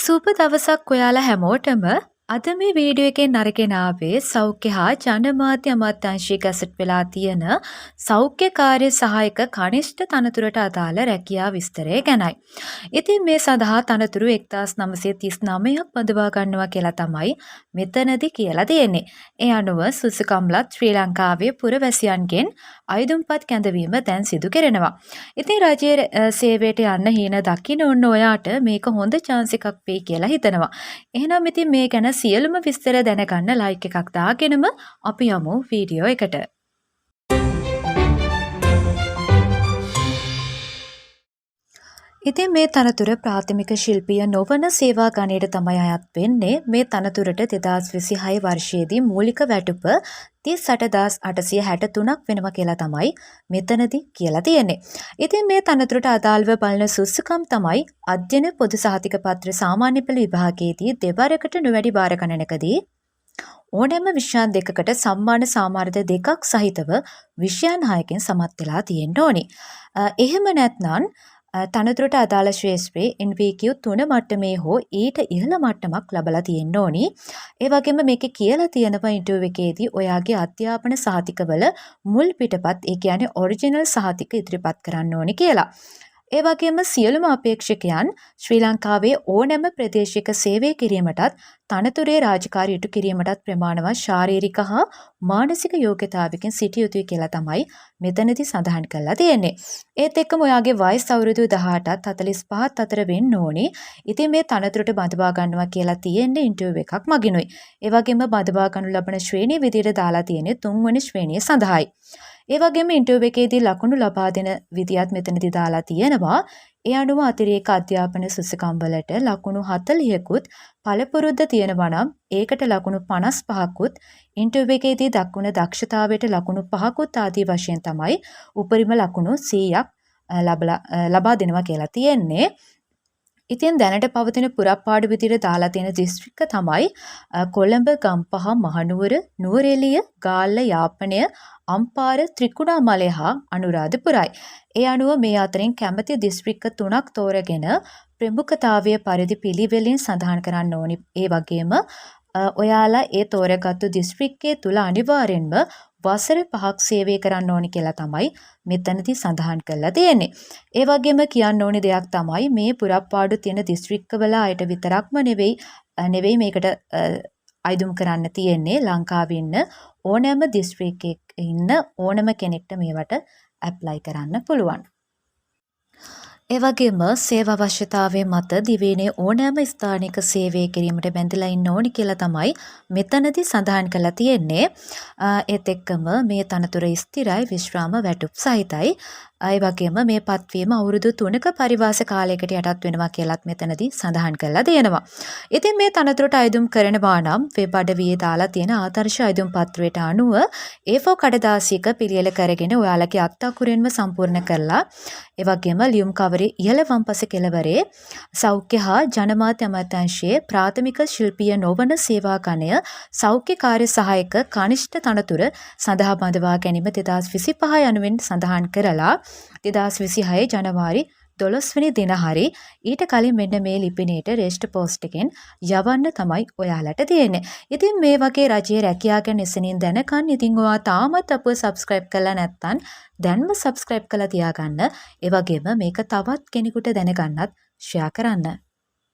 සුබ දවසක් ඔයාලා හැමෝටම. අද මේ වීඩියෝ එකෙන් අරගෙන ආවේ සෞඛ්‍ය හා ජනමාධ්‍ය අමාත්‍යාංශයේ ගැසට් වෙලා තියෙන සෞඛ්‍ය කාර්ය සහායක කනිෂ්ඨ තනතුරට අදාළ රැකියා විස්තරය ගැනයි. ඉතින් මේ සඳහා තනතුරු 1939ක් බඳවා ගන්නවා කියලා තමයි මෙතනදී කියලා තියෙන්නේ. ඒ අනුව සුසුකම්ලත් ශ්‍රී ලංකාවේ පුරවැසියන්ගෙන් අයදුම්පත් කැඳවීම දැන් සිදු කෙරෙනවා. ඉතින් රජයේ සේවයට යන්න හීන දකින්න ඕන ඔයාට මේක හොඳ chance එකක් වෙයි කියලා හිතනවා. එහෙනම් ඉතින් මේ ගැන සියලුම විස්තර දැනගන්න ලයික් එකක් දාගෙනම අපි යමු වීඩියෝ එකට. ඉතින් මේ තනතුර ප්‍රාථමික ශිල්පීය නොවන සේවා ගණයට තමයි අයත් වෙන්නේ. මේ තනතුරට 2026 වර්ෂයේදී මූලික වැටුප 38863ක් වෙනවා කියලා තමයි මෙතනදී කියලා තියෙන්නේ. ඉතින් මේ තනතුරට අදාළව බලන සුසුකම් තමයි අධ්‍යයන පොදු සහතික පත්‍ර සාමාන්‍ය පෙළ විභාගයේදී දෙවරකට නොවැඩි භාර ගණනකදී ඕනෑම විෂයන් දෙකකට සම්මාන සාමාර්ථ දෙකක් සහිතව විෂයන් 6කින් සමත් වෙලා තියෙන්න ඕනේ. එහෙම නැත්නම් තනතුරට අදාළ ශ්‍රේෂ්ඨයේ NVQ 3 මට්ටමේ හෝ ඊට ඉහළ මට්ටමක් ලබලා තියෙන්න ඕනි. ඒ වගේම මේකේ කියලා තියෙනවා ඉන්ටර්වියු එකේදී ඔයාගේ අධ්‍යාපන සහතිකවල මුල් පිටපත් ඒ කියන්නේ ඔරිජිනල් සහතික ඉදිරිපත් කරන්න ඕනි කියලා. ඒ වගේම සියලුම අපේක්ෂකයන් ශ්‍රී ලංකාවේ ඕනෑම ප්‍රදේශයක සේවය කිරීමටත් තනතුරේ රාජකාරී ඉටු කිරීමටත් ප්‍රමාණවත් ශාරීරික හා මානසික යෝග්‍යතාවකින් සිටිය යුතුයි කියලා තමයි මෙතනදී සඳහන් කරලා තියෙන්නේ. ඒත් එක්කම ඔයාගේ වයස අවුරුදු 18ත් 45ත් අතර වෙන්න ඕනේ. ඉතින් මේ තනතුරට බඳවා ගන්නවා කියලා තියෙන්නේ ඉන්ටර්වියු එකක් මගිනුයි. ඒ වගේම බඳවා ගන්නු ලබන ශ්‍රේණිය විදිහට දාලා තියෙන්නේ 3 වෙනි ශ්‍රේණිය සඳහායි. ඒ වගේම ඉන්ටර්වියු එකේදී ලකුණු ලබා දෙන විදියත් මෙතනදී දාලා තියෙනවා. ඒ අනුව අතිරේක අධ්‍යාපන සුසුකම් වලට ලකුණු 40කුත් පළපුරුද්ද තියෙනවා නම් ඒකට ලකුණු 55කුත් ඉන්ටර්වියු එකේදී දක්වන දක්ෂතාවයට ලකුණු 5කුත් ආදී වශයෙන් තමයි උපරිම ලකුණු 100ක් ලබා දෙනවා කියලා තියෙන්නේ. ඉතින් දැනට පවතින පුරප්පාඩු විදිහට දාලා තියෙන දිස්ත්‍රික්ක තමයි කොළඹ, ගම්පහ, මහනුවර, නුවරඑළිය, ගාල්ල, යාපනය, අම්පාර, ත්‍රිකුණාමලය හා අනුරාධපුරයි. ඒ අනුව මේ අතරින් කැමති දිස්ත්‍රික්ක 3ක් තෝරගෙන ප්‍රමුඛතාවය පරිදි පිළිවෙලින් සඳහන් කරන්න ඕනි. ඒ වගේම ඔයාලා ඒ තෝරගත්තු දිස්ත්‍රික්කයේ තුල අනිවාර්යෙන්ම වසර 5ක් සේවය කරන්න ඕනි කියලා තමයි මෙතනදී සඳහන් කරලා තියෙන්නේ. ඒ වගේම කියන්න ඕනි දෙයක් තමයි මේ පුරප්පාඩු තියෙන දිස්ත්‍රික්කවල අයට විතරක්ම නෙවෙයි මේකට අයදුම් කරන්න තියෙන්නේ. ලංකාවේ ඉන්න ඕනෑම දිස්ත්‍රික්කයක ඉන්න ඕනෑම කෙනෙක්ට මේවට ඇප්ලයි කරන්න පුළුවන්. ඒ වගේම සේවා අවශ්‍යතාවයේ මත දිවයිනේ ඕනෑම ස්ථානික සේවය කිරීමට බැඳලා ඉන්න ඕනි කියලා තමයි මෙතනදී සඳහන් කරලා තියෙන්නේ. ඒත් එක්කම මේ තනතුර ස්ථිරයි විශ්‍රාම වැටුප් සහිතයි. ඒ වගේම මේ පත්වීම අවුරුදු 3ක පරිවාස කාලයකට යටත් වෙනවා කියලත් මෙතනදී සඳහන් කරලා තියෙනවා. ඉතින් මේ තනතුරට අයදුම් කරනවා නම් වෙබ් අඩවියේ දාලා තියෙන ආදර්ශ අයදුම් පත්‍රයට අනුව A4 කඩදාසියක පිළියෙල කරගෙන ඔයාලගේ අත්අකුරින්ම සම්පූර්ණ කරලා ඒ වගේම ලියුම් කවරේ ඉහළ වම්පස කෙළවරේ සෞඛ්‍ය හා ජනමාධ්‍ය අමාත්‍යාංශයේ ප්‍රාථමික ශිල්පීය නොවන සේවා ගණය සෞඛ්‍ය කාර්ය සහායක කනිෂ්ඨ තනතුර සඳහා බඳවා ගැනීම 2025 යනුවෙන් සඳහන් කරලා 2026 ජනවාරි 12 වෙනි දින හරි ඊට කලින් මෙන්න මේ ලිපිනයට රෙජිස්ටර් පෝස්ට් එකෙන් යවන්න තමයි ඔයාලට තියෙන්නේ. ඉතින් මේ වගේ රජයේ රැකියා ගැන එසනින් දැනගන්න. ඉතින් ඔයා තාමත් අපව සබ්ස්ක්‍රයිබ් කරලා නැත්නම් දැන්ම සබ්ස්ක්‍රයිබ් කරලා තියාගන්න. ඒ වගේම මේක තවත් කෙනෙකුට දැනගන්නත් ෂෙයා කරන්න.